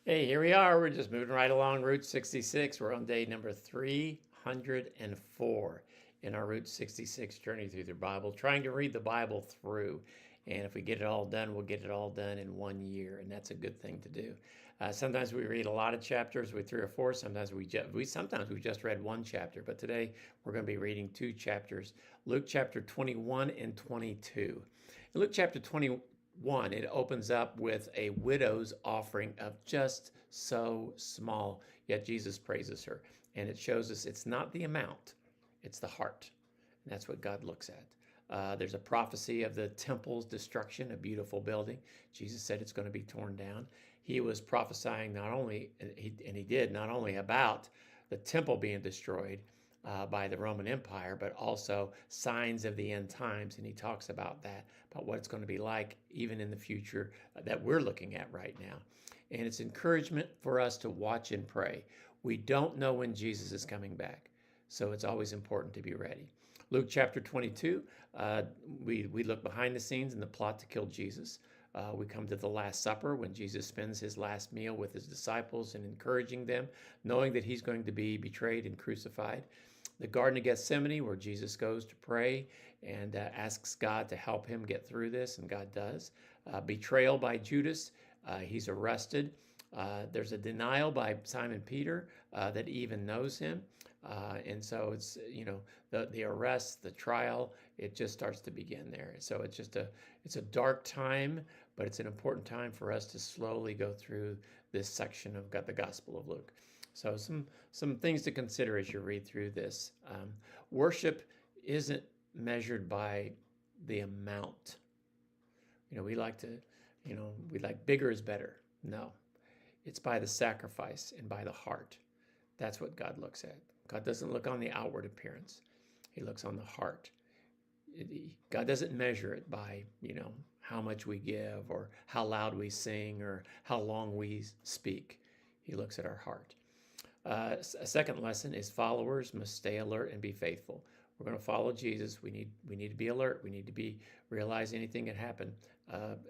Hey, here we are. We're just moving right along Route 66. We're on day number 304 in our Route 66 journey through the Bible, trying to read the Bible through. And if we get it all done, we'll get it all done in 1 year, and that's a good thing to do. Sometimes we read a lot of chapters with 3 or 4. Sometimes we just read one chapter, but today we're going to be reading 2 chapters: Luke chapter 21 and 22. In Luke chapter 21, it opens up with a widow's offering of just so small, yet Jesus praises her. And it shows us it's not the amount, it's the heart. And that's what God looks at. There's a prophecy of the temple's destruction, a beautiful building. Jesus said it's going to be torn down. He was prophesying not only, and he did, not only about the temple being destroyed, by the Roman Empire, but also signs of the end times. And he talks about that, about what it's going to be like even in the future that we're looking at right now. And it's encouragement for us to watch and pray. We don't know when Jesus is coming back, so it's always important to be ready. Luke chapter 22, we look behind the scenes in the plot to kill Jesus. We come to the Last Supper when Jesus spends his last meal with his disciples and encouraging them, knowing that he's going to be betrayed and crucified. The Garden of Gethsemane, where Jesus goes to pray and asks God to help him get through this, and God does. Betrayal by Judas, he's arrested. There's a denial by Simon Peter that even knows him. And so it's, the arrest, the trial, it just starts to begin there. So it's a dark time, but it's an important time for us to slowly go through this section of the Gospel of Luke. So some things to consider as you read through this. Worship isn't measured by the amount. We like to, we like bigger is better. No, it's by the sacrifice and by the heart. That's what God looks at. God doesn't look on the outward appearance. He looks on the heart. God doesn't measure it by, how much we give or how loud we sing or how long we speak. He looks at our heart. A second lesson is followers must stay alert and be faithful. We're going to follow Jesus. We need to be alert. We need to realize anything can happen,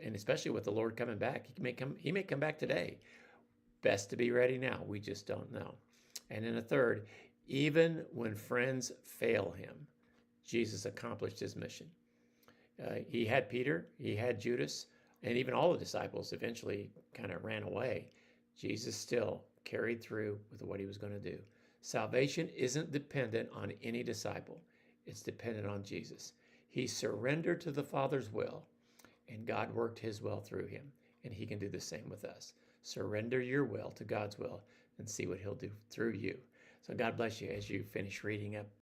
and especially with the Lord coming back, He may come back today. Best to be ready now. We just don't know. And then a third, even when friends fail him, Jesus accomplished his mission. He had Peter, he had Judas, and even all the disciples eventually kind of ran away. Jesus still carried through with what he was going to do. Salvation isn't dependent on any disciple. It's dependent on Jesus. He surrendered to the Father's will, and God worked his will through him, and he can do the same with us. Surrender your will to God's will and see what he'll do through you. So God bless you as you finish reading up